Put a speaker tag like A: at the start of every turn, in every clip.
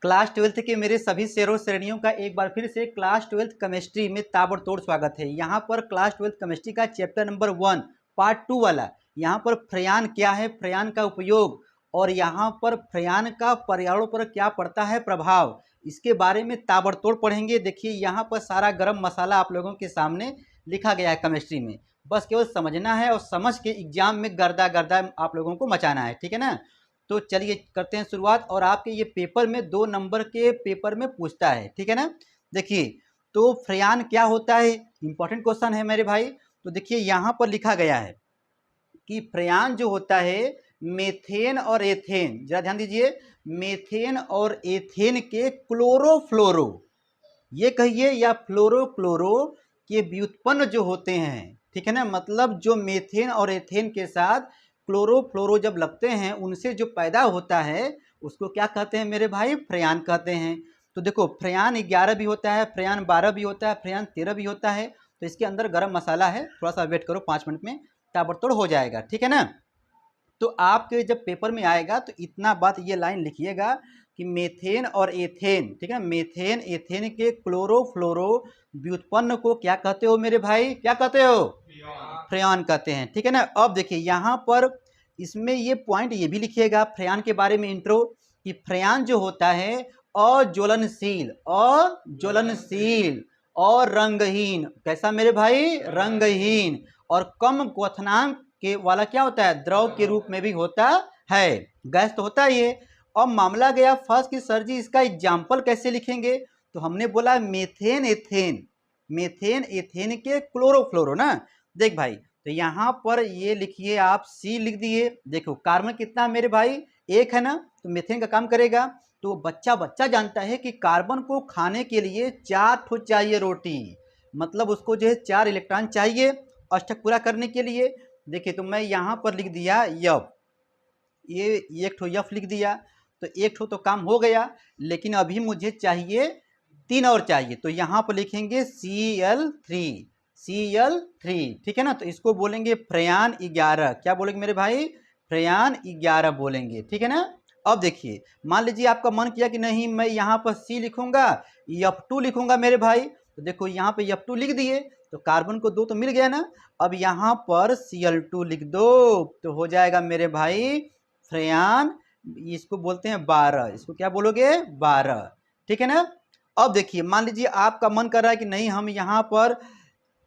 A: Class twelfth के मेरे सभी शेरों श्रेणियों का एक बार फिर से क्लास ट्वेल्थ केमिस्ट्री में ताबड़तोड़ स्वागत है। यहाँ पर क्लास ट्वेल्थ केमिस्ट्री का चैप्टर नंबर 1 पार्ट 2 वाला, यहाँ पर फ्रेयान क्या है, फ्रेयान का उपयोग और यहाँ पर फ्रेयान का पर्यावरण पर क्या पड़ता है प्रभाव, इसके बारे में ताबड़तोड़ पढ़ेंगे। देखिए यहाँ पर सारा गरम मसाला आप लोगों के सामने लिखा गया है केमिस्ट्री में, बस केवल समझना है और समझ के एग्जाम में गर्दा गर्दा आप लोगों को मचाना है, ठीक है ना। तो चलिए करते हैं शुरुआत। और आपके ये पेपर में 2 नंबर के पेपर में पूछता है, ठीक है ना। देखिए तो फ्रेयान क्या होता है, इंपॉर्टेंट क्वेश्चन है मेरे भाई। तो देखिए यहाँ पर लिखा गया है कि फ्रेयान जो होता है मेथेन और एथेन, जरा ध्यान दीजिए, मेथेन और एथेन के क्लोरोफ्लोरो, ये कहिए या फ्लोरो क्लोरो के व्युत्पन्न जो होते हैं, ठीक है ना, मतलब जो मेथेन और एथेन के साथ क्लोरोफ्लोरो जब लगते हैं उनसे जो पैदा होता है उसको क्या कहते हैं मेरे भाई, फ्रेयान कहते हैं। तो देखो फ्रेयान 11 भी होता है, फ्रेयान 12 भी होता है, फ्रेयान 13 भी होता है। तो इसके अंदर गर्म मसाला है, थोड़ा सा वेट करो, 5 मिनट में ताबड़तोड़ हो जाएगा, ठीक है ना। तो आपके जब पेपर में आएगा तो इतना बात ये लाइन लिखिएगा कि मेथेन और एथेन, ठीक है, मेथेन एथेन के क्लोरोफ्लोरो व्युत्पन्न को क्या कहते हो मेरे भाई, क्या कहते हो, फ्रेयान कहते हैं, ठीक है ना। अब देखिए यहाँ पर इसमें ये पॉइंट ये भी लिखिएगा फ्रेयान के बारे में इंट्रो, कि फ्रेयान जो होता है अज्वलनशील, अज्वलनशील और रंगहीन, कैसा मेरे भाई, रंगहीन, और कम क्वथनांक के वाला क्या होता है, द्रव के रूप में भी होता है, गैस तो होता ही है। अब मामला गया फर्स्ट कि सर जी इसका एग्जाम्पल कैसे लिखेंगे, तो हमने बोला मेथेन एथेन, मेथेन एथेन के क्लोरोफ्लोरो ना। देख भाई तो यहाँ पर ये लिखिए, आप सी लिख दिए। देखो कार्बन कितना मेरे भाई, एक है ना, तो मेथेन का काम करेगा। तो बच्चा जानता है कि कार्बन को खाने के लिए 4 ठो चाहिए रोटी, मतलब उसको जो है 4 इलेक्ट्रॉन चाहिए अष्टक पूरा करने के लिए। देखिए तो मैं यहाँ पर लिख दिया यफ, ये एक ठो यफ लिख दिया, तो एक ठो तो काम हो गया, लेकिन अभी मुझे चाहिए 3 और चाहिए। तो यहाँ पर लिखेंगे Cl3, Cl3, ठीक है ना। तो इसको बोलेंगे फ्रेयान 11, क्या बोलेंगे मेरे भाई, फ्रेयान 11 बोलेंगे, ठीक है ना। अब देखिए मान लीजिए आपका मन किया कि नहीं मैं यहाँ पर C लिखूंगा, F2 लिखूंगा मेरे भाई, तो देखो यहाँ पे F2 लिख दिए, तो कार्बन को 2 तो मिल गया ना। अब यहाँ पर Cl2 लिख दो, तो हो जाएगा मेरे भाई फ्रेयान, इसको बोलते हैं 12, इसको क्या बोलोगे 12, ठीक है ना। अब देखिए मान लीजिए आपका मन कर रहा है कि नहीं हम यहाँ पर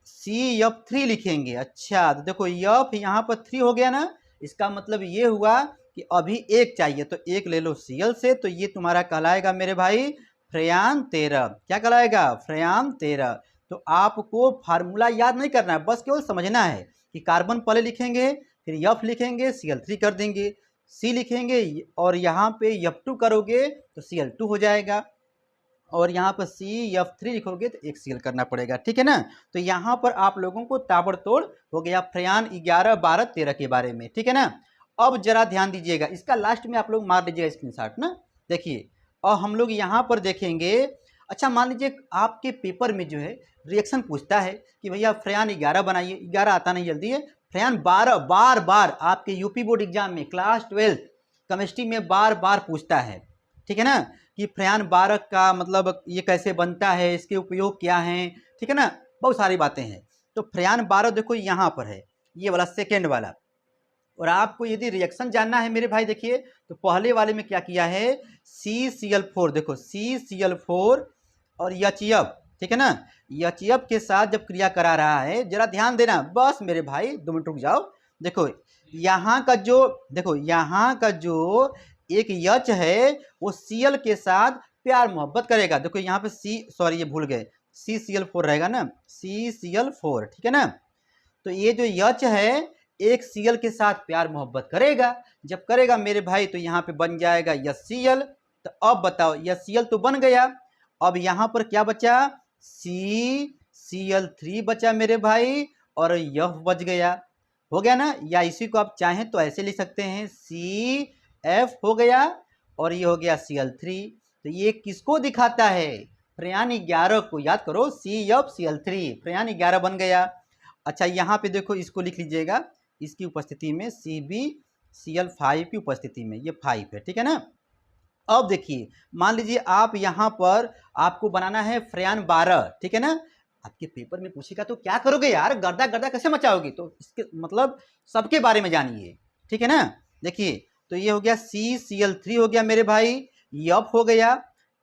A: CF3 लिखेंगे। अच्छा तो देखो यफ यहाँ पर 3 हो गया ना, इसका मतलब ये हुआ कि अभी एक चाहिए, तो एक ले लो Cl से, तो ये तुम्हारा कहलाएगा मेरे भाई फ्रेयान 13, क्या कहलाएगा, फ्रेयान 13। तो आपको फार्मूला याद नहीं करना है, बस केवल समझना है कि कार्बन पहले लिखेंगे, फिर यफ लिखेंगे, Cl3 कर देंगे, C लिखेंगे और यहाँ पे F2 करोगे तो Cl2 हो जाएगा, और यहाँ पर CF3 लिखोगे तो एक Cl करना पड़ेगा, ठीक है ना। तो यहाँ पर आप लोगों को ताबड़तोड़ हो गया फ्रेयान 11, 12, 13 के बारे में, ठीक है ना। अब जरा ध्यान दीजिएगा, इसका लास्ट में आप लोग मार लीजिएगा स्क्रीनशॉट ना। देखिए और हम लोग यहाँ पर देखेंगे। अच्छा मान लीजिए आपके पेपर में जो है रिएक्शन पूछता है कि भैया फ्रेयान 11 बनाइए, 11 आता नहीं जल्दी है, फ्रेयान 12 बार बार आपके यूपी बोर्ड एग्जाम में क्लास 12 केमिस्ट्री में बार बार पूछता है, ठीक है ना, कि फ्रेयान 12 का मतलब ये कैसे बनता है, इसके उपयोग क्या हैं, ठीक है ना, बहुत सारी बातें हैं। तो फ्रेयान 12 देखो यहाँ पर है, ये वाला सेकेंड वाला। और आपको यदि रिएक्शन जानना है मेरे भाई, देखिए तो पहले वाले में क्या किया है, CCl4, देखो CCl4 और HF, ठीक है ना, HF के साथ जब क्रिया करा रहा है, जरा ध्यान देना बस मेरे भाई, 2 मिनट रुक जाओ। देखो यहाँ का जो, देखो यहाँ का जो एक H है वो Cl के साथ प्यार मोहब्बत करेगा। देखो यहाँ पे सॉरी ये भूल गए, CCl4 रहेगा ना, CCl4, ठीक है ना। तो ये जो H है एक Cl के साथ प्यार मोहब्बत करेगा, जब करेगा मेरे भाई तो यहाँ पे बन जाएगा HCl। तो अब बताओ HCl तो बन गया, अब यहाँ पर क्या बचा, CCl3 बचा मेरे भाई, और यह बच गया, हो गया ना। या इसी को आप चाहें तो ऐसे लिख सकते हैं, CF हो गया और ये हो गया Cl3। तो ये किसको दिखाता है, फ्रेयान 11 को, याद करो CFCl3, फ्रेयान 11 बन गया। अच्छा यहाँ पे देखो इसको लिख लीजिएगा, इसकी उपस्थिति में CbCl5 की उपस्थिति में, ये 5 है, ठीक है ना। अब देखिए, मान लीजिए आप यहाँ पर आपको बनाना है फ्रेयान 12, ठीक है ना। आपके पेपर में पूछेगा तो क्या करोगे यार, गर्दा गर्दा कैसे मचाओगे, तो इसके मतलब सबके बारे में जानिए, ठीक है ना। देखिए, तो ये हो गया CCl3 हो गया मेरे भाई, यफ हो गया,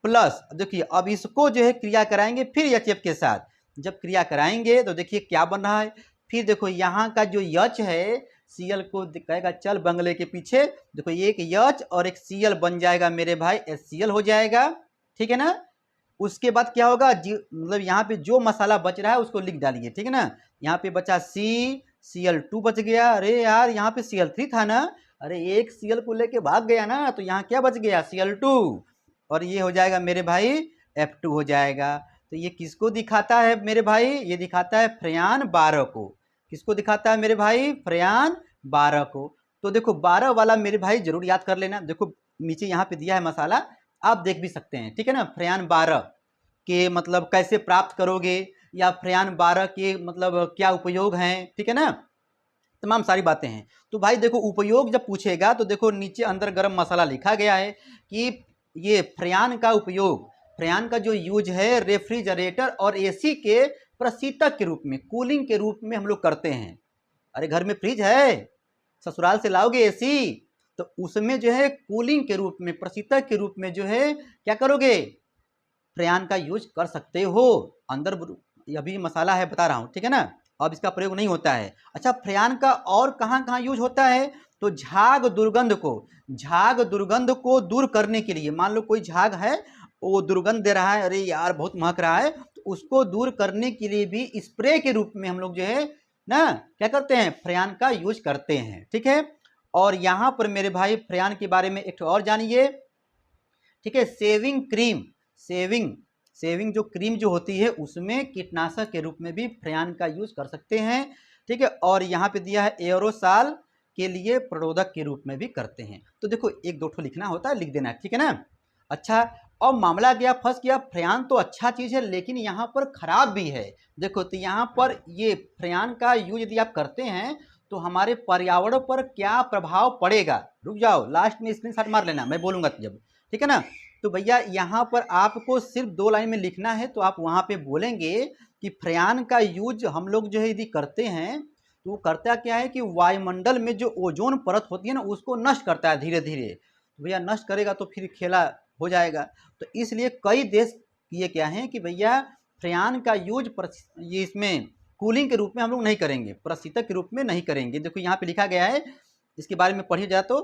A: प्लस देखिए अब इसको जो है क्रिया कराएंगे फिर HF के साथ। जब क्रिया कराएंगे तो देखिए क्या बन रहा है, फिर देखो यहाँ का जो H है, Cl को कहेगा चल बंगले के पीछे, देखो ये एक H और एक Cl बन जाएगा मेरे भाई, HCl हो जाएगा, ठीक है ना। उसके बाद क्या होगा, मतलब यहाँ पे जो मसाला बच रहा है उसको लिख डालिए, ठीक है ना। यहाँ पे बचा Cl2 बच गया, अरे यार यहाँ पे Cl3 था ना, अरे एक Cl को लेके भाग गया ना, तो यहाँ क्या बच गया, Cl2, और ये हो जाएगा मेरे भाई F2 हो जाएगा। तो ये किसको दिखाता है मेरे भाई, ये दिखाता है फ्रेयान 12 को। किसको दिखाता है मेरे भाई, फ्रेयान 12 को। तो देखो 12 वाला मेरे भाई जरूर याद कर लेना, देखो नीचे यहाँ पे दिया है मसाला, आप देख भी सकते हैं, ठीक है ना। फ्रेयान 12 के मतलब कैसे प्राप्त करोगे, या फ्रेयान 12 के मतलब क्या उपयोग हैं, ठीक है ना, तमाम सारी बातें हैं। तो भाई देखो उपयोग जब पूछेगा तो देखो नीचे अंदर गरम मसाला लिखा गया है कि ये फ्रेयान का उपयोग, फ्रेयान का जो यूज है रेफ्रिजरेटर और एसी के प्रशीतक के रूप में, कूलिंग के रूप में हम लोग करते हैं। अरे घर में फ्रिज है, ससुराल से लाओगे एसी, तो उसमें जो है कूलिंग के रूप में, प्रशीतक के रूप में जो है क्या करोगे, फ्रेयान का यूज कर सकते हो। अंदर अभी मसाला है बता रहा हूँ, ठीक है ना, अब इसका प्रयोग नहीं होता है। अच्छा, फ्रेयान का और कहाँ कहाँ यूज होता है, तो झाग दुर्गंध को, झाग दुर्गंध को दूर करने के लिए, मान लो कोई झाग है वो दुर्गंध दे रहा है, अरे यार बहुत महक रहा है, तो उसको दूर करने के लिए भी स्प्रे के रूप में हम लोग जो है ना क्या करते हैं, फ्रेयान का यूज करते हैं, ठीक है। और यहाँ पर मेरे भाई फ्रेयान के बारे में एक और जानिए, ठीक है। सेविंग क्रीम, सेविंग जो क्रीम जो होती है उसमें कीटनाशक के रूप में भी फ्रेयान का यूज कर सकते हैं, ठीक है। और यहाँ पे दिया है एरोसाल के लिए प्रोडक्ट के रूप में भी करते हैं। तो देखो एक दो ठो लिखना होता है, लिख देना, ठीक है ना। अच्छा, अब मामला गया फंस गया, फ्रेयान तो अच्छा चीज है लेकिन यहाँ पर खराब भी है। देखो तो यहाँ पर ये फ्रेयान का यूज यदि आप करते हैं तो हमारे पर्यावरण पर क्या प्रभाव पड़ेगा, रुक जाओ लास्ट में स्क्रीनशॉट मार लेना, मैं बोलूंगा जब, ठीक है ना। तो भैया यहाँ पर आपको सिर्फ 2 लाइन में लिखना है, तो आप वहाँ पे बोलेंगे कि फ्रेयान का यूज हम लोग जो है यदि करते हैं तो वो करता क्या है कि वायुमंडल में जो ओजोन परत होती है ना उसको नष्ट करता है धीरे धीरे। तो भैया नष्ट करेगा तो फिर खेला हो जाएगा। तो इसलिए कई देश ये क्या है कि भैया फ्रेयान का यूज ये इसमें कूलिंग के रूप में हम लोग नहीं करेंगे, प्रशीतक के रूप में नहीं करेंगे। देखो यहाँ पे लिखा गया है, इसके बारे में पढ़िए जा, तो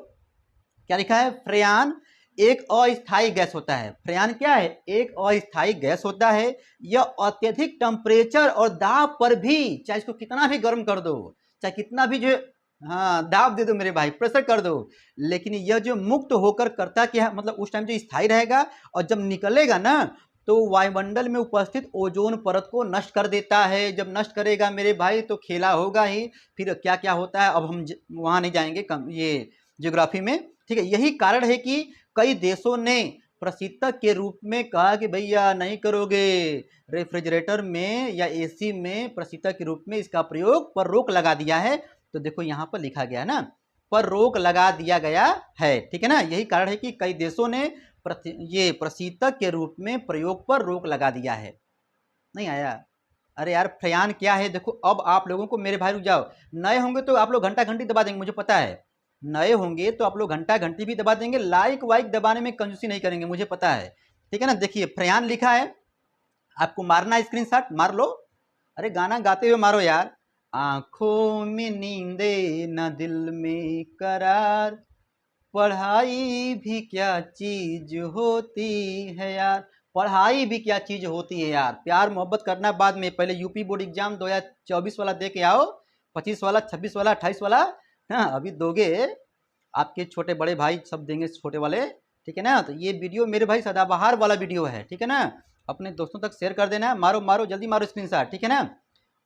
A: क्या लिखा है, फ्रेयान एक अस्थायी गैस होता है। फ्रेयान क्या है, एक अस्थायी गैस होता है। यह अत्यधिक टेम्परेचर और दाब पर भी, चाहे इसको कितना भी गर्म कर दो, चाहे कितना भी जो हाँ दाब दे दो मेरे भाई, प्रेशर कर दो, लेकिन यह जो मुक्त होकर करता क्या है, मतलब उस टाइम जो स्थायी रहेगा और जब निकलेगा ना तो वायुमंडल में उपस्थित ओजोन परत को नष्ट कर देता है। जब नष्ट करेगा मेरे भाई तो खेला होगा ही। फिर क्या क्या होता है अब हम वहां नहीं जाएंगे ये ज्योग्राफी में, ठीक है। यही कारण है कि कई देशों ने प्रशीतक के रूप में कहा कि भैया नहीं करोगे, रेफ्रिजरेटर में या एसी में प्रशीतक के रूप में इसका प्रयोग पर रोक लगा दिया है। तो देखो यहाँ पर लिखा गया ना, पर रोक लगा दिया गया है, ठीक है ना। यही कारण है कि कई देशों ने ये प्रशीतक के रूप में प्रयोग पर रोक लगा दिया है। नहीं आया, अरे यार फ्रेयान क्या है, देखो अब आप लोगों को मेरे भाई रुक जाओ, नए होंगे तो आप लोग घंटा घंटी दबा देंगे, मुझे पता है, नए होंगे तो आप लोग घंटा घंटी भी दबा देंगे, लाइक वाइक दबाने में कंजूसी नहीं करेंगे, मुझे पता है, ठीक है ना। देखिए फ्रेयान लिखा है, आपको मारना स्क्रीनशॉट मार लो, अरे गाना गाते हुए मारो यार। आंखों में नींदे न दिल में करार, पढ़ाई भी क्या चीज होती है यार, पढ़ाई भी क्या चीज होती है यार। प्यार मोहब्बत करना बाद में, पहले यूपी बोर्ड एग्जाम 2024 वाला दे के आओ, 25 वाला, 26 वाला, 28 वाला, हाँ अभी दोगे, आपके छोटे बड़े भाई सब देंगे छोटे वाले, ठीक है ना। तो ये वीडियो मेरे भाई सदाबहार वाला वीडियो है, ठीक है ना, अपने दोस्तों तक शेयर कर देना, मारो मारो जल्दी मारो स्क्रीनशॉट, ठीक है ना।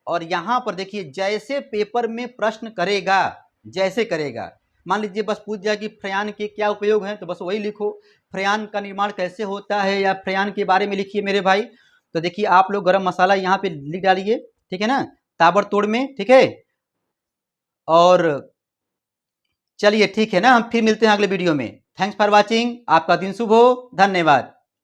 A: और यहाँ पर देखिए जैसे पेपर में प्रश्न करेगा, जैसे करेगा, मान लीजिए बस पूछ दिया कि फ्रेयान के क्या उपयोग हैं, तो बस वही लिखो, फ्रेयान का निर्माण कैसे होता है या फ्रेयान के बारे में लिखिए मेरे भाई। तो देखिए आप लोग गरम मसाला यहाँ पे लिख डालिए, ठीक है ना, ताबड़तोड़ में, ठीक है। और चलिए ठीक है ना, हम फिर मिलते हैं अगले वीडियो में। थैंक्स फॉर वॉचिंग, आपका दिन शुभ हो, धन्यवाद।